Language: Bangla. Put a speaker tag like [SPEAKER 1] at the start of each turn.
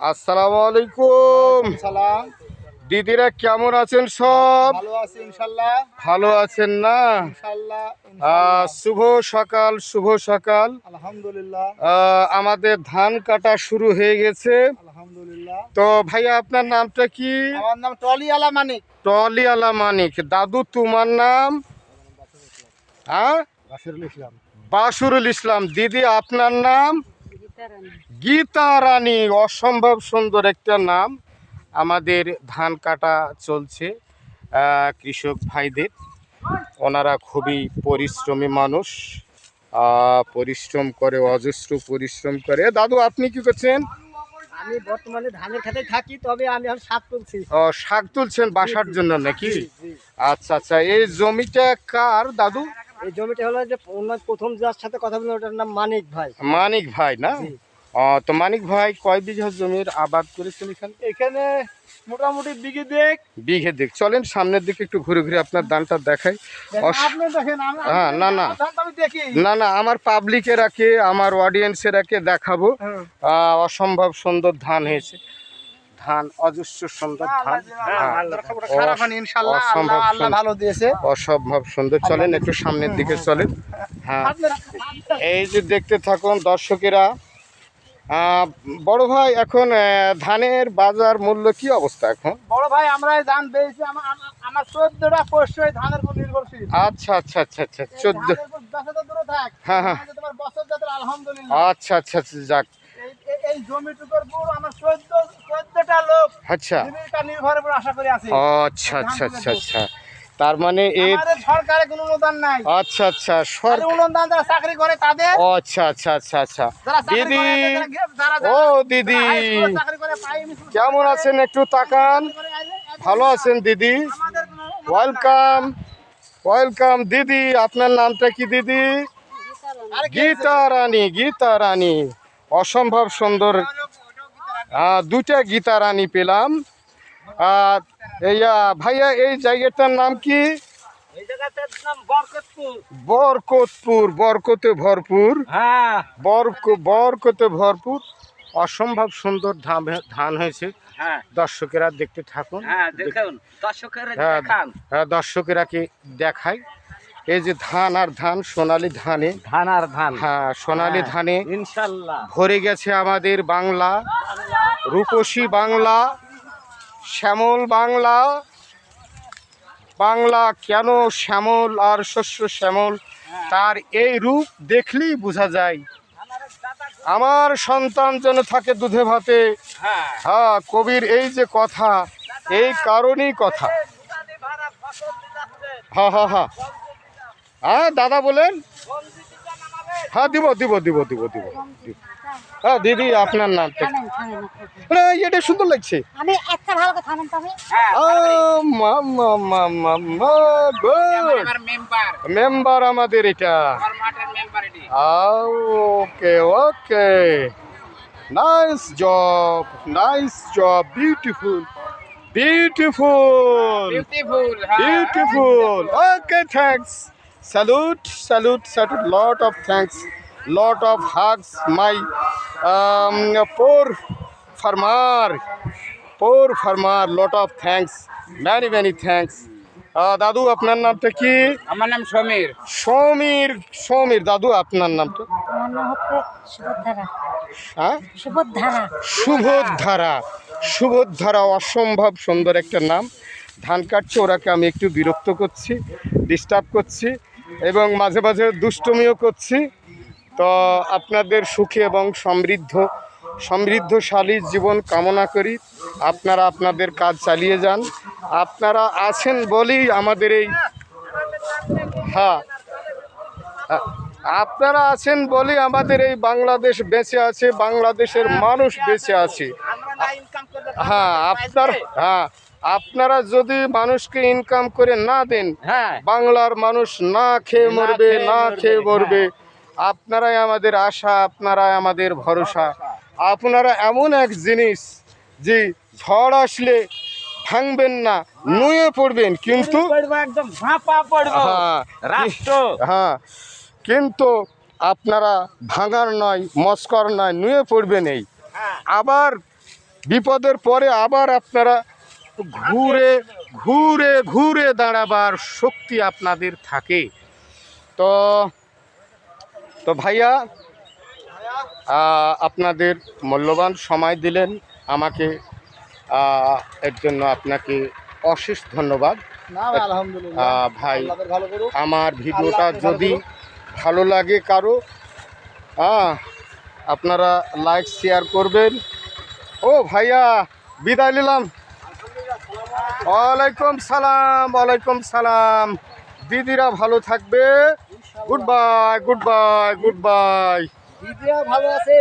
[SPEAKER 1] আসসালামু আলাইকুম।
[SPEAKER 2] সালাম।
[SPEAKER 1] দিদিরা কেমন আছেন? সব
[SPEAKER 2] ভালো আছি ইনশাল্লাহ।
[SPEAKER 1] ভালো আছেন না?
[SPEAKER 2] ইনশাল্লাহ ইনশাল্লাহ।
[SPEAKER 1] শুভ সকাল, শুভ সকাল।
[SPEAKER 2] আলহামদুলিল্লাহ।
[SPEAKER 1] আমাদের ধান কাটা শুরু হয়ে গেছে।
[SPEAKER 2] আলহামদুলিল্লাহ।
[SPEAKER 1] তো ভাইয়া আপনার নামটা কি?
[SPEAKER 2] আমার নাম টলি আলা মানিক।
[SPEAKER 1] টলি আলা মানিক। দাদু তোমার নাম? হ্যাঁ,
[SPEAKER 2] বাসিরুল ইসলাম।
[SPEAKER 1] বাসুরুল ইসলাম। দিদি আপনার নাম? গীতা রানী। অসম্ভব সুন্দর একটা নাম। আমাদের ধান কাটা চলছে কৃষক ভাইদের। ওনারা খুবই পরিশ্রমী মানুষ, পরিশ্রম করে, অজস্র পরিশ্রম করে। দাদু আপনি কি করছেন?
[SPEAKER 2] আমি বর্তমানে ধানের খেতে থাকি, তবে আমি এখন শাক তুলছি।
[SPEAKER 1] ও, শাক তুলছেন বাসার জন্য নাকি? আচ্ছা আচ্ছা, এই জমিটা কার দাদু?
[SPEAKER 2] এই জমিটা হলো যে প্রথম যার সাথে কথা বললাম ওটার নাম মানিক ভাই।
[SPEAKER 1] মানিক ভাই না? তো মানিক ভাই কয় বিঘা জমির আবাদ করেছেন এখানে?
[SPEAKER 2] এখানে মোটামুটি
[SPEAKER 1] বিঘে দিক। চলেন সামনের দিকে একটু ঘুরে ঘুরে আপনার ধানটা দেখাই।
[SPEAKER 2] আপনি দেখেন।
[SPEAKER 1] হ্যাঁ, না না
[SPEAKER 2] আমি দেখি
[SPEAKER 1] না না, আমার পাবলিকেরাকে, আমার অডিয়েন্সেরাকে দেখাবো। অসম্ভব সুন্দর ধান হয়েছে। ধান অজস্র সুন্দর ধান। অসম্ভব সুন্দর। চলেন একটু সামনের দিকে চলেন। হ্যাঁ, এই যে দেখতে থাকুন দর্শকেরা। বড় ভাই, এখন ধানের বাজার মূল্য কি অবস্থা এখন?
[SPEAKER 2] বড় ভাই, আমরা এই ধান পেয়েছি, আমার 14টা পোষ্য এই ধানের উপর নির্ভরশীল।
[SPEAKER 1] আচ্ছা আচ্ছা আচ্ছা আচ্ছা, 14। হ্যাঁ হ্যাঁ,
[SPEAKER 2] আলহামদুলিল্লাহ।
[SPEAKER 1] আচ্ছা আচ্ছা আচ্ছা, যাক।
[SPEAKER 2] এই জমিটুকুর উপর আমার 14টা লোক
[SPEAKER 1] আচ্ছা
[SPEAKER 2] জীবিকা নির্ভরের উপর আশা করে আছে।
[SPEAKER 1] আচ্ছা আচ্ছা আচ্ছা আচ্ছা, তার মানে
[SPEAKER 2] আমাদের সরকারের কোনো অনুদান নাই।
[SPEAKER 1] আচ্ছা আচ্ছা,
[SPEAKER 2] সরকারি অনুদান যারা চাকরি করে তাদের।
[SPEAKER 1] আচ্ছা আচ্ছা আচ্ছা আচ্ছা।
[SPEAKER 2] যারা চাকরি
[SPEAKER 1] দিদি,
[SPEAKER 2] করে,
[SPEAKER 1] ও দিদি
[SPEAKER 2] হাই স্কুলে চাকরি করে,
[SPEAKER 1] কেমন আছেন? একটু তাকান। ভালো আছেন দিদি?
[SPEAKER 2] আমাদের কোনো অনুদান নাই।
[SPEAKER 1] Welcome welcome. দিদি আপনার নামটা কি দিদি? গীতা রানী। গীতা রানী, অসম্ভব সুন্দর। দুটা গীতা রানী পেলাম। ভাইয়া এই জায়গাটার নাম কি?
[SPEAKER 2] এই জায়গাটার নাম বরকতপুর।
[SPEAKER 1] বরকতপুর। বরকতে ভরপুর।
[SPEAKER 2] হ্যাঁ,
[SPEAKER 1] বরকতে ভরপুর। অসম্ভব সুন্দর ধান হয়েছে।
[SPEAKER 2] হ্যাঁ,
[SPEAKER 1] দর্শকেরা দেখতে থাকুন।
[SPEAKER 2] হ্যাঁ, দেখুন দর্শকেরা
[SPEAKER 1] হ্যাঁ
[SPEAKER 2] দেখান।
[SPEAKER 1] হ্যাঁ, দর্শকেরাকে দেখাই। এই যে ধান আর ধান, সোনালী ধানে।
[SPEAKER 2] ধান আর ধান।
[SPEAKER 1] হ্যাঁ, সোনালী ধানে
[SPEAKER 2] ইনশাল্লাহ
[SPEAKER 1] ভরে গেছে আমাদের বাংলা। রূপসী বাংলা, শ্যামল বাংলা। বাংলা কেন শ্যামল আর শস্য শ্যামল, তার এই রূপ দেখলেই বোঝা যায়। আমার সন্তান যেন থাকে দুধে ভাতে। হ্যাঁ, কবির এই যে কথা, এই কারণেই কথা। হ্যাঁ হ্যাঁ হ্যাঁ হ্যাঁ, দাদা বলেন। হ্যাঁ, দিব দিব দিব দিব দিব। হ্যাঁ দিদি, আপনার নামটা? এটা সুন্দর লাগছে।
[SPEAKER 3] আমি একটা ভালো কথা থামেন তবে।
[SPEAKER 1] মেম্বার আমাদের এটা। Okay okay, nice job, nice job, beautiful beautiful beautiful. Okay, thanks. Salute, salute, salute. Lot of thanks, lot of hugs. My poor farmer, lot of thanks, many many thanks. দাদু আপনার নামটা কি?
[SPEAKER 2] আমার নাম সমীর।
[SPEAKER 1] সমীর। সমীর। দাদু আপনার নামটা?
[SPEAKER 3] আমার নাম হচ্ছে সুভদ্রা।
[SPEAKER 1] হ্যাঁ,
[SPEAKER 3] সুভদ্রা।
[SPEAKER 1] সুভদ্রা। সুভদ্রা, অসম্ভব সুন্দর একটা নাম। ধান কাটছে, ওরাকে আমি একটু বিরক্ত করছি, ডিস্টার্ব করছি এবং মাঝে মাঝে দুষ্টুমিও করছি। তো আপনাদের সুখী এবং সমৃদ্ধশালী জীবন কামনা করি। আপনারা আপনাদের কাজ চালিয়ে যান। আপনারা আছেন বলেই আমাদের এই, হ্যাঁ, আপনারা আছেন বলেই আমাদের এই বাংলাদেশ বেঁচে আছে, বাংলাদেশের মানুষ বেঁচে আছে। হ্যাঁ, আপনারা যদি মানুষকে ইনকাম করে না দেন, বাংলার মানুষ না খেয়ে মরবে, না খেয়ে মরবে। আপনারাই আমাদের আশা, আপনারাই আমাদের ভরসা। আপনারা এমন এক জিনিস যে ঝড় আসলে ভাঙবেন না, নুয়ে পড়বেন, কিন্তু হ্যাঁ, কিন্তু আপনারা ভাঙার নয়, মস্কর নয়, নুয়ে পড়বেন। এই আবার বিপদের পরে আবার আপনারা ঘুরে ঘুরে ঘুরে দাঁড়াবার শক্তি আপনাদের থাকে। তো তো ভাইয়া আপনাদের মূল্যবান সময় দিলেন আমাকে, এর জন্য আপনাকে অশেষ ধন্যবাদ।
[SPEAKER 2] না ভাই, আলহামদুলিল্লাহ।
[SPEAKER 1] ভাই
[SPEAKER 2] আল্লাহ ভালো করুক।
[SPEAKER 1] আমার ভিডিওটা
[SPEAKER 2] আল্লাহ ভালো
[SPEAKER 1] যদি
[SPEAKER 2] করুক।
[SPEAKER 1] ভালো লাগে কারো, আপনারা লাইক শেয়ার করবেন। ও ভাইয়া বিদায় নিলাম। ওয়ালাইকুম সালাম, ওয়ালাইকুম সালাম। দিদিরা ভালো থাকবে। Good bye, good bye, good bye.
[SPEAKER 2] দিদিরা ভালো আছে।